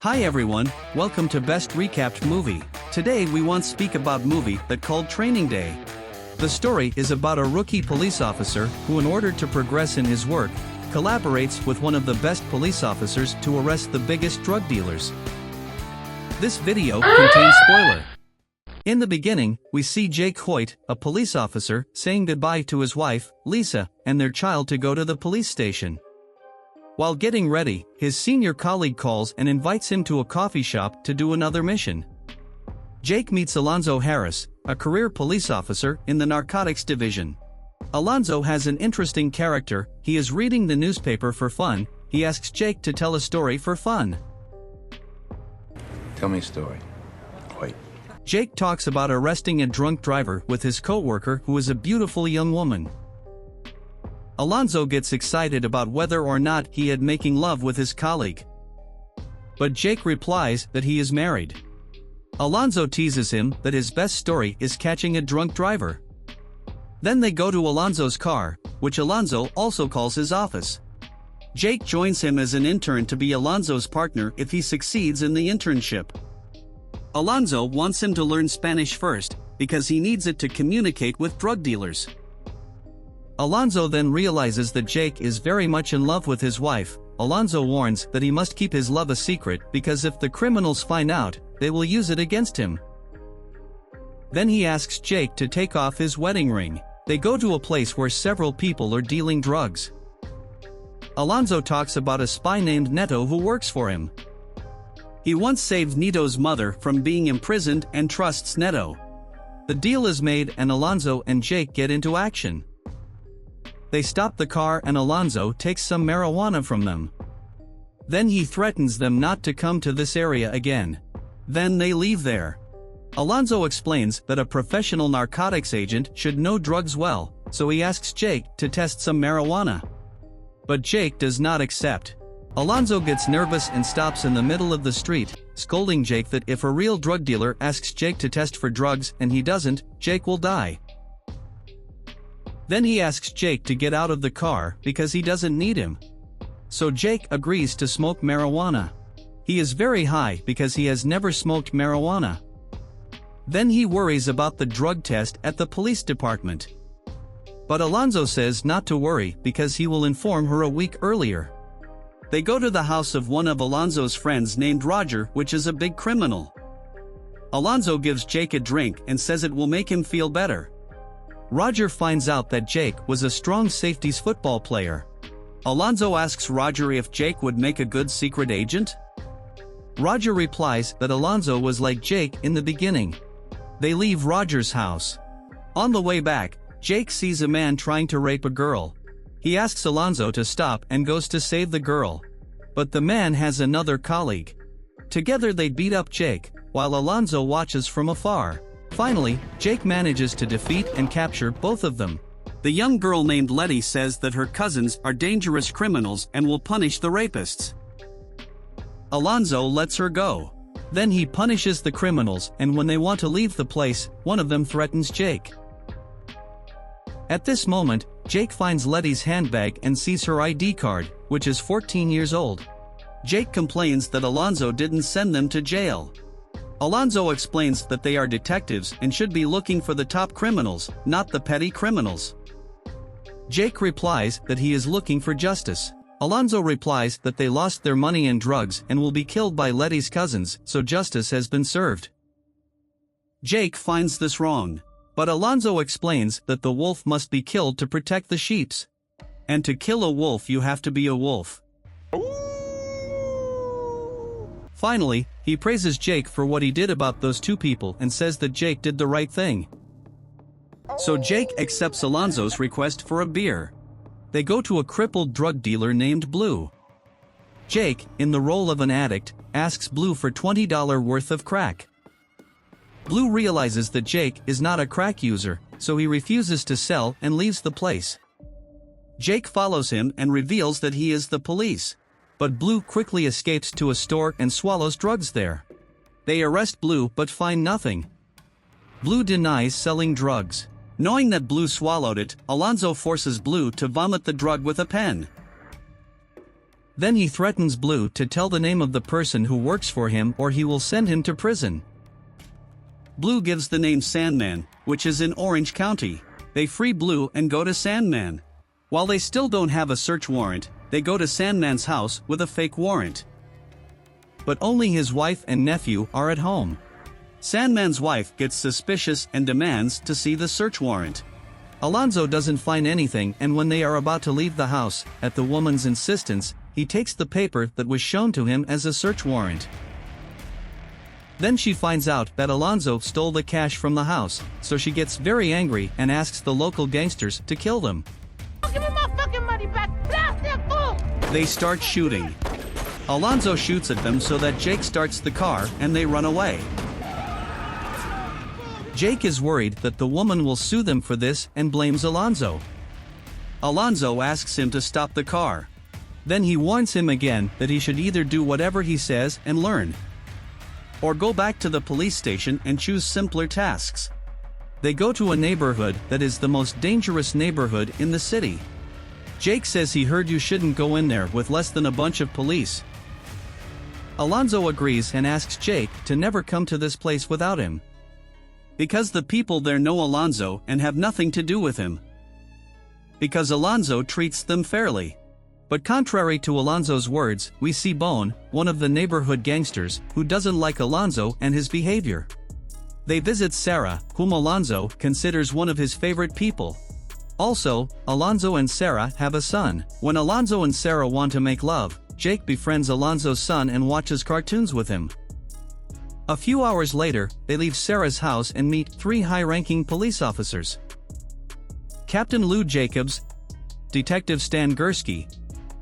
Hi everyone, welcome to Best Recapped Movie. Today we want to speak about movie that called Training Day. The story is about a rookie police officer who, in order to progress in his work, collaborates with one of the best police officers to arrest the biggest drug dealers. This video contains spoiler. In the beginning, we see Jake Hoyt, a police officer, saying goodbye to his wife, Lisa, and their child to go to the police station. While getting ready, his senior colleague calls and invites him to a coffee shop to do another mission. Jake meets Alonzo Harris, a career police officer in the narcotics division. Alonzo has an interesting character. He is reading the newspaper for fun. He asks Jake to tell a story for fun. Tell me a story. Wait. Jake talks about arresting a drunk driver with his coworker who is a beautiful young woman. Alonzo gets excited about whether or not he had making love with his colleague. But Jake replies that he is married. Alonzo teases him that his best story is catching a drunk driver. Then they go to Alonzo's car, which Alonzo also calls his office. Jake joins him as an intern to be Alonzo's partner if he succeeds in the internship. Alonzo wants him to learn Spanish first, because he needs it to communicate with drug dealers. Alonzo then realizes that Jake is very much in love with his wife. Alonzo warns that he must keep his love a secret because if the criminals find out, they will use it against him. Then he asks Jake to take off his wedding ring. They go to a place where several people are dealing drugs. Alonzo talks about a spy named Neto who works for him. He once saved Nito's mother from being imprisoned and trusts Neto. The deal is made and Alonzo and Jake get into action. They stop the car and Alonzo takes some marijuana from them. Then he threatens them not to come to this area again. Then they leave there. Alonzo explains that a professional narcotics agent should know drugs well, so he asks Jake to test some marijuana. But Jake does not accept. Alonzo gets nervous and stops in the middle of the street, scolding Jake that if a real drug dealer asks Jake to test for drugs and he doesn't, Jake will die. Then he asks Jake to get out of the car because he doesn't need him. So Jake agrees to smoke marijuana. He is very high because he has never smoked marijuana. Then he worries about the drug test at the police department. But Alonzo says not to worry because he will inform her a week earlier. They go to the house of one of Alonzo's friends named Roger, which is a big criminal. Alonzo gives Jake a drink and says it will make him feel better. Roger finds out that Jake was a strong safeties football player. Alonzo asks Roger if Jake would make a good secret agent. Roger replies that Alonzo was like Jake in the beginning. They leave Roger's house. On the way back, Jake sees a man trying to rape a girl. He asks Alonzo to stop and goes to save the girl. But the man has another colleague. Together they beat up Jake, while Alonzo watches from afar. Finally, Jake manages to defeat and capture both of them. The young girl named Letty says that her cousins are dangerous criminals and will punish the rapists. Alonzo lets her go. Then he punishes the criminals, and when they want to leave the place, one of them threatens Jake. At this moment, Jake finds Letty's handbag and sees her ID card, which is 14 years old. Jake complains that Alonzo didn't send them to jail. Alonzo explains that they are detectives and should be looking for the top criminals, not the petty criminals. Jake replies that he is looking for justice. Alonzo replies that they lost their money in drugs and will be killed by Letty's cousins, so justice has been served. Jake finds this wrong. But Alonzo explains that the wolf must be killed to protect the sheeps. And to kill a wolf you have to be a wolf. Finally, he praises Jake for what he did about those two people and says that Jake did the right thing. So Jake accepts Alonzo's request for a beer. They go to a crippled drug dealer named Blue. Jake, in the role of an addict, asks Blue for $20 worth of crack. Blue realizes that Jake is not a crack user, so he refuses to sell and leaves the place. Jake follows him and reveals that he is the police. But Blue quickly escapes to a store and swallows drugs there. They arrest Blue but find nothing. Blue denies selling drugs. Knowing that Blue swallowed it, Alonzo forces Blue to vomit the drug with a pen. Then he threatens Blue to tell the name of the person who works for him or he will send him to prison. Blue gives the name Sandman, which is in Orange County. They free Blue and go to Sandman. While they still don't have a search warrant, they go to Sandman's house with a fake warrant. But only his wife and nephew are at home. Sandman's wife gets suspicious and demands to see the search warrant. Alonzo doesn't find anything, and when they are about to leave the house, at the woman's insistence, he takes the paper that was shown to him as a search warrant. Then she finds out that Alonzo stole the cash from the house, so she gets very angry and asks the local gangsters to kill them. Give me my fucking money back. Blast that fool! They start shooting. Alonzo shoots at them so that Jake starts the car and they run away. Jake is worried that the woman will sue them for this and blames Alonzo. Alonzo asks him to stop the car. Then he warns him again that he should either do whatever he says and learn, or go back to the police station and choose simpler tasks. They go to a neighborhood that is the most dangerous neighborhood in the city. Jake says he heard you shouldn't go in there with less than a bunch of police. Alonzo agrees and asks Jake to never come to this place without him, because the people there know Alonzo and have nothing to do with him. Because Alonzo treats them fairly. But contrary to Alonzo's words, we see Bone, one of the neighborhood gangsters, who doesn't like Alonzo and his behavior. They visit Sarah, whom Alonzo considers one of his favorite people. Also, Alonzo and Sarah have a son. When Alonzo and Sarah want to make love, Jake befriends Alonzo's son and watches cartoons with him. A few hours later, they leave Sarah's house and meet 3 high-ranking police officers: Captain Lou Jacobs, Detective Stan Gursky,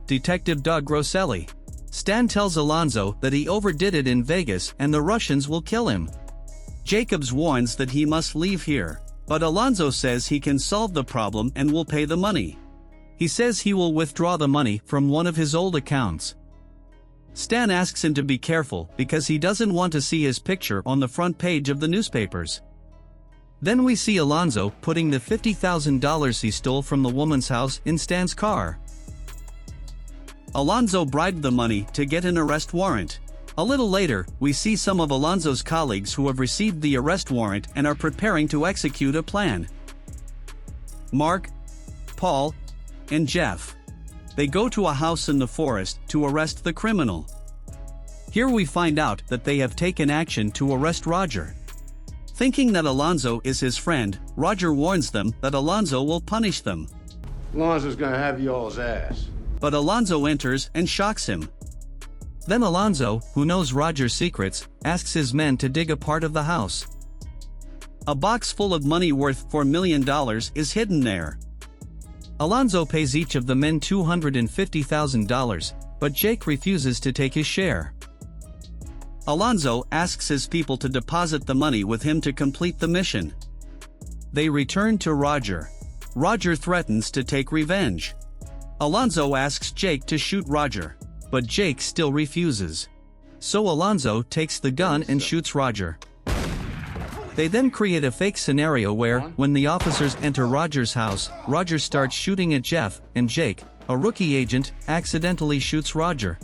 Detective Doug Rosselli. Stan tells Alonzo that he overdid it in Vegas and the Russians will kill him. Jacobs warns that he must leave here, but Alonzo says he can solve the problem and will pay the money. He says he will withdraw the money from one of his old accounts. Stan asks him to be careful because he doesn't want to see his picture on the front page of the newspapers. Then we see Alonzo putting the $50,000 he stole from the woman's house in Stan's car. Alonzo bribed the money to get an arrest warrant. A little later, we see some of Alonzo's colleagues who have received the arrest warrant and are preparing to execute a plan. Mark, Paul, and Jeff. They go to a house in the forest to arrest the criminal. Here we find out that they have taken action to arrest Roger. Thinking that Alonzo is his friend, Roger warns them that Alonzo will punish them. Alonzo's gonna have you all's ass. But Alonzo enters and shocks him. Then Alonzo, who knows Roger's secrets, asks his men to dig a part of the house. A box full of money worth $4 million is hidden there. Alonzo pays each of the men $250,000, but Jake refuses to take his share. Alonzo asks his people to deposit the money with him to complete the mission. They return to Roger. Roger threatens to take revenge. Alonzo asks Jake to shoot Roger, but Jake still refuses. So Alonzo takes the gun and shoots Roger. They then create a fake scenario where, when the officers enter Roger's house, Roger starts shooting at Jeff, and Jake, a rookie agent, accidentally shoots Roger.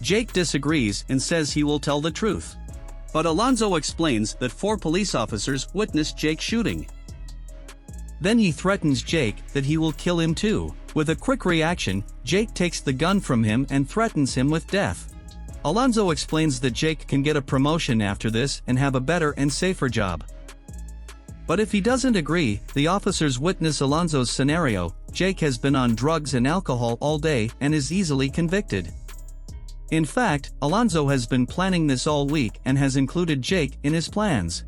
Jake disagrees and says he will tell the truth. But Alonzo explains that 4 police officers witnessed Jake shooting. Then he threatens Jake that he will kill him too. With a quick reaction, Jake takes the gun from him and threatens him with death. Alonzo explains that Jake can get a promotion after this and have a better and safer job. But if he doesn't agree, the officers witness Alonzo's scenario. Jake has been on drugs and alcohol all day and is easily convicted. In fact, Alonzo has been planning this all week and has included Jake in his plans.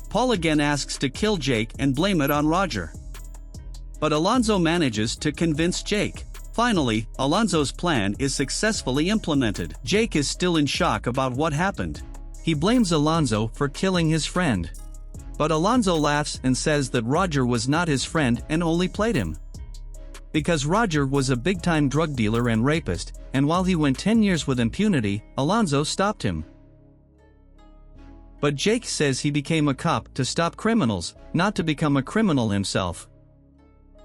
Paul again asks to kill Jake and blame it on Roger. But Alonzo manages to convince Jake. Finally, Alonzo's plan is successfully implemented. Jake is still in shock about what happened. He blames Alonzo for killing his friend. But Alonzo laughs and says that Roger was not his friend and only played him. Because Roger was a big-time drug dealer and rapist, and while he went 10 years with impunity, Alonzo stopped him. But Jake says he became a cop to stop criminals, not to become a criminal himself.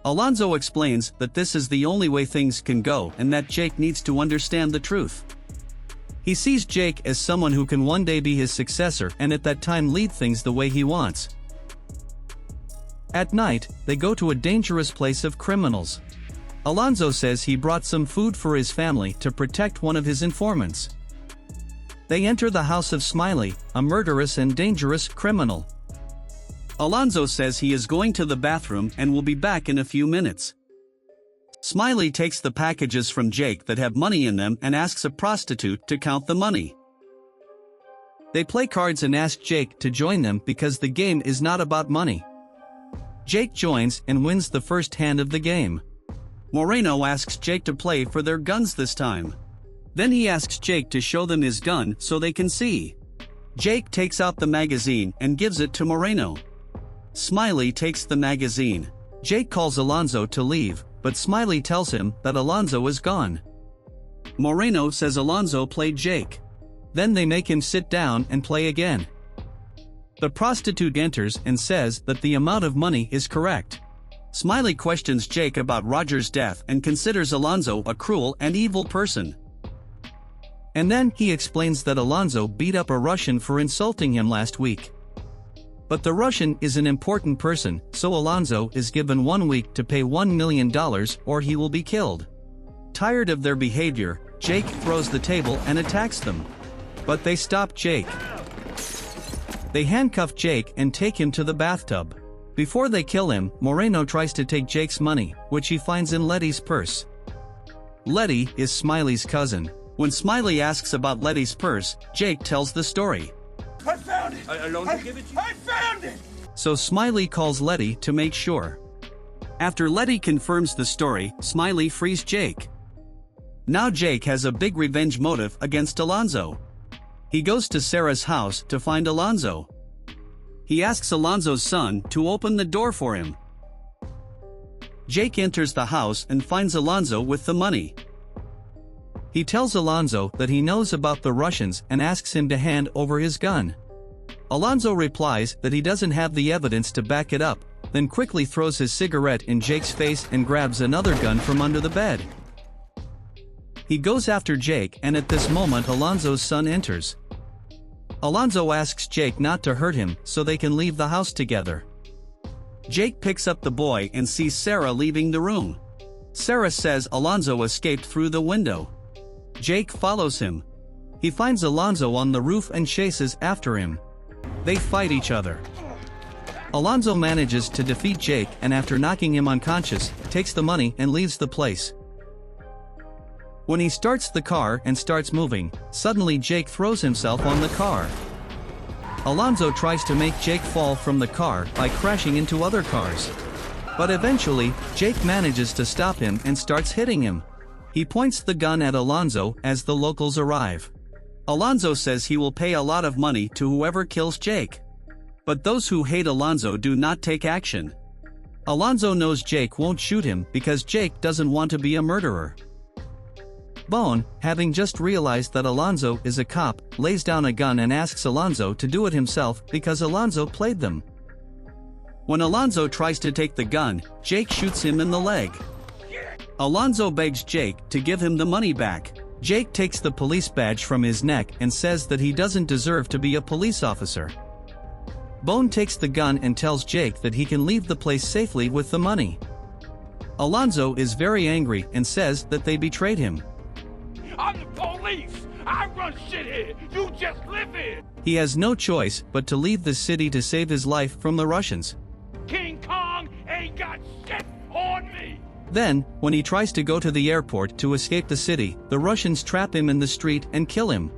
Alonzo explains that this is the only way things can go and that Jake needs to understand the truth. He sees Jake as someone who can one day be his successor and at that time lead things the way he wants. At night, they go to a dangerous place of criminals. Alonzo says he brought some food for his family to protect one of his informants. They enter the house of Smiley, a murderous and dangerous criminal. Alonzo says he is going to the bathroom and will be back in a few minutes. Smiley takes the packages from Jake that have money in them and asks a prostitute to count the money. They play cards and ask Jake to join them because the game is not about money. Jake joins and wins the first hand of the game. Moreno asks Jake to play for their guns this time. Then he asks Jake to show them his gun so they can see. Jake takes out the magazine and gives it to Moreno. Smiley takes the magazine. Jake calls Alonzo to leave, but Smiley tells him that Alonzo is gone. Moreno says Alonzo played Jake. Then they make him sit down and play again. The prostitute enters and says that the amount of money is correct. Smiley questions Jake about Roger's death and considers Alonzo a cruel and evil person. And then he explains that Alonzo beat up a Russian for insulting him last week. But the Russian is an important person, so Alonzo is given 1 week to pay $1 million or he will be killed. Tired of their behavior, Jake throws the table and attacks them. But they stop Jake. They handcuff Jake and take him to the bathtub. Before they kill him, Moreno tries to take Jake's money, which he finds in Letty's purse. Letty is Smiley's cousin. When Smiley asks about Letty's purse, Jake tells the story. I found it! Alonzo give it to you? I found it! So Smiley calls Letty to make sure. After Letty confirms the story, Smiley frees Jake. Now Jake has a big revenge motive against Alonzo. He goes to Sarah's house to find Alonzo. He asks Alonzo's son to open the door for him. Jake enters the house and finds Alonzo with the money. He tells Alonzo that he knows about the Russians and asks him to hand over his gun. Alonzo replies that he doesn't have the evidence to back it up, then quickly throws his cigarette in Jake's face and grabs another gun from under the bed. He goes after Jake, and at this moment Alonzo's son enters. Alonzo asks Jake not to hurt him so they can leave the house together. Jake picks up the boy and sees Sarah leaving the room. Sarah says Alonzo escaped through the window. Jake follows him. He finds Alonzo on the roof and chases after him. They fight each other. Alonzo manages to defeat Jake and after knocking him unconscious, takes the money and leaves the place. When he starts the car and starts moving, suddenly Jake throws himself on the car. Alonzo tries to make Jake fall from the car by crashing into other cars. But eventually, Jake manages to stop him and starts hitting him. He points the gun at Alonzo as the locals arrive. Alonzo says he will pay a lot of money to whoever kills Jake. But those who hate Alonzo do not take action. Alonzo knows Jake won't shoot him because Jake doesn't want to be a murderer. Bone, having just realized that Alonzo is a cop, lays down a gun and asks Alonzo to do it himself because Alonzo played them. When Alonzo tries to take the gun, Jake shoots him in the leg. Alonzo begs Jake to give him the money back. Jake takes the police badge from his neck and says that he doesn't deserve to be a police officer. Bone takes the gun and tells Jake that he can leave the place safely with the money. Alonzo is very angry and says that they betrayed him. I'm the police! I run shit here! You just live here! He has no choice but to leave the city to save his life from the Russians. King Kong ain't got shit on me! Then, when he tries to go to the airport to escape the city, the Russians trap him in the street and kill him.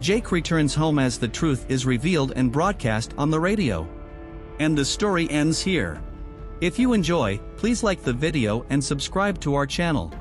Jake returns home as the truth is revealed and broadcast on the radio. And the story ends here. If you enjoy, please like the video and subscribe to our channel.